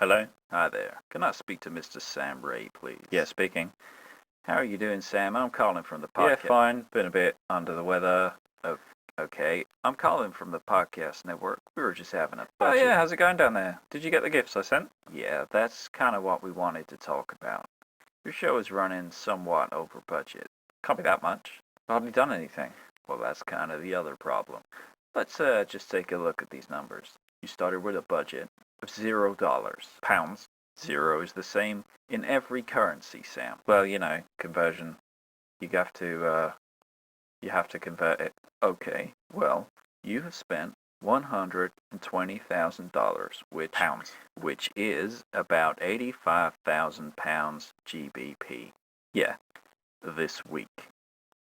Hello? Hi there. Can I speak to Mr. Sam Rae, please? Yeah, speaking. How are you doing, Sam? I'm calling from the podcast. Yeah, fine. Been a bit under the weather. Okay. I'm calling from the podcast network. We were just having a Oh budget. yeah, how's it going down there? Did you get the gifts I sent? Yeah, that's kind of what we wanted to talk about. Your show is running somewhat over budget. Can't be that much. I've hardly done anything. Well, that's kind of the other problem. Let's just take a look at these numbers. You started with a budget of $0. Pounds? 0 is the same in every currency, Sam. Well, you know, conversion. You have to convert it. Okay, well, you have spent $120,000, which is about 85,000 pounds GBP. Yeah. This week.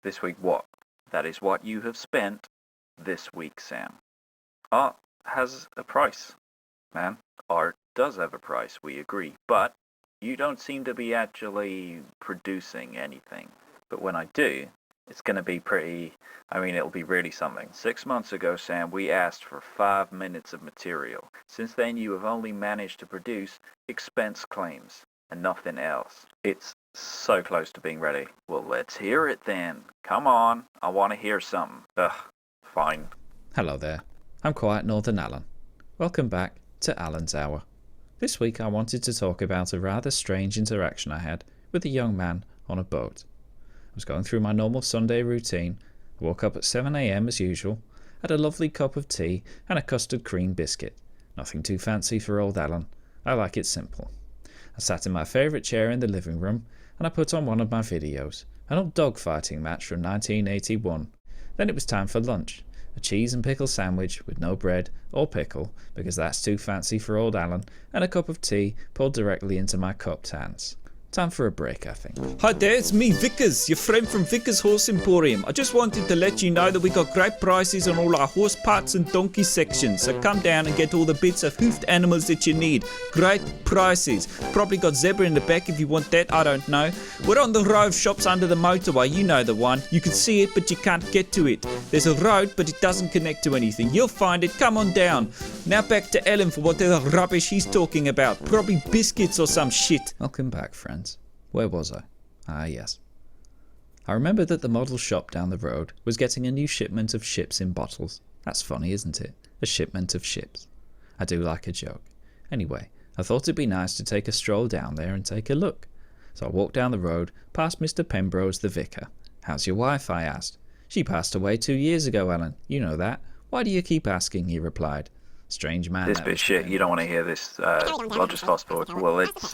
This week what? That is what you have spent this week, Sam. Art has a price, man. Art does have a price, we agree, but you don't seem to be actually producing anything. But when I do, it's going to be it'll be really something. 6 months ago, Sam, we asked for 5 minutes of material. Since then, you have only managed to produce expense claims and nothing else. It's so close to being ready. Well, let's hear it then. Come on, I want to hear something. Ugh, fine. Hello there, I'm Quiet Northern Alan. Welcome back to Alan's Hour. This week I wanted to talk about a rather strange interaction I had with a young man on a boat. I was going through my normal Sunday routine. I woke up at 7 a.m. as usual, had a lovely cup of tea and a custard cream biscuit. Nothing too fancy for old Alan. I like it simple. I sat in my favourite chair in the living room and I put on one of my videos, an old dogfighting match from 1981. Then it was time for lunch. A cheese and pickle sandwich with no bread or pickle because that's too fancy for old Alan, and a cup of tea poured directly into my cupped hands. Time for a break, I think. Hi there, it's me, Vickers, your friend from Vickers Horse Emporium. I just wanted to let you know that we got great prices on all our horse parts and donkey sections. So come down and get all the bits of hoofed animals that you need. Great prices. Probably got zebra in the back if you want that, I don't know. We're on the row of shops under the motorway, you know the one. You can see it, but you can't get to it. There's a road, but it doesn't connect to anything. You'll find it, come on down. Now back to Ellen for whatever rubbish he's talking about. Probably biscuits or some shit. Welcome back, friends. Where was I? Ah, yes. I remember that the model shop down the road was getting a new shipment of ships in bottles. That's funny, isn't it? A shipment of ships. I do like a joke. Anyway, I thought it'd be nice to take a stroll down there and take a look. So I walked down the road, past Mr. Pembrose the vicar. How's your wife? I asked. She passed away 2 years ago, Alan. You know that. Why do you keep asking? He replied. Strange man. This bit of shit, you don't want to hear this. I'll just fast forward. Well, it's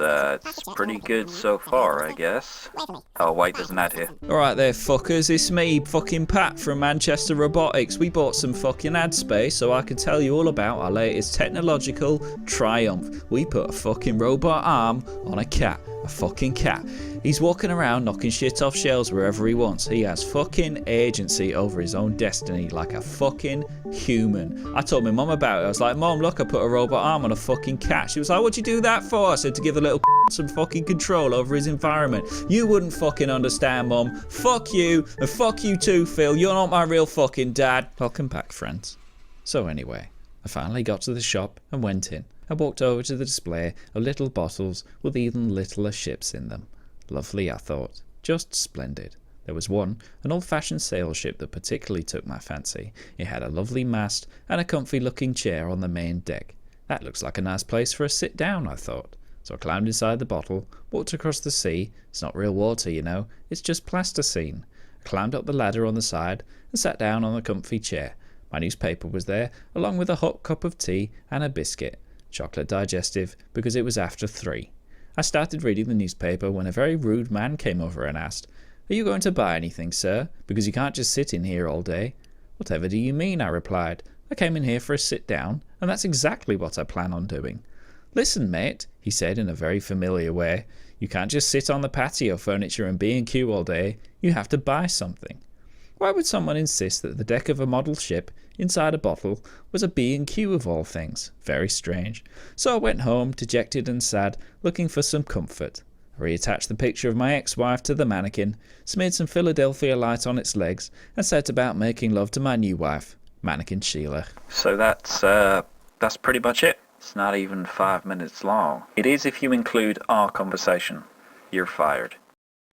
pretty good so far, I guess. Oh wait, there's an ad here. Alright there, fuckers, it's me, fucking Pat from Manchester Robotics. We bought some fucking ad space so I can tell you all about our latest technological triumph. We put a fucking robot arm on a cat. A fucking cat. He's walking around knocking shit off shelves wherever he wants. He has fucking agency over his own destiny like a fucking human. I told my mum about it. I was like, Mum, look, I put a robot arm on a fucking cat. She was like, what'd you do that for? I said, to give the little some fucking control over his environment. You wouldn't fucking understand, Mum. Fuck you, and fuck you too, Phil. You're not my real fucking dad. Welcome back, friends. So anyway, I finally got to the shop and went in. I walked over to the display of little bottles with even littler ships in them. Lovely, I thought. Just splendid. There was one, an old-fashioned sail ship that particularly took my fancy. It had a lovely mast and a comfy-looking chair on the main deck. That looks like a nice place for a sit-down, I thought. So I climbed inside the bottle, walked across the sea. It's not real water, you know. It's just plasticine. I climbed up the ladder on the side and sat down on a comfy chair. My newspaper was there, along with a hot cup of tea and a biscuit. Chocolate digestive, because it was after 3. I started reading the newspaper when a very rude man came over and asked, "Are you going to buy anything, sir? Because you can't just sit in here all day." "Whatever do you mean?" I replied. "I came in here for a sit down, and that's exactly what I plan on doing." "Listen, mate," he said in a very familiar way, "you can't just sit on the patio furniture and B&Q all day. You have to buy something." Why would someone insist that the deck of a model ship inside a bottle was a B&Q of all things? Very strange. So I went home, dejected and sad, looking for some comfort. I reattached the picture of my ex-wife to the mannequin, smeared some Philadelphia light on its legs, and set about making love to my new wife, Mannequin Sheila. So that's pretty much it. It's not even 5 minutes long. It is if you include our conversation. You're fired.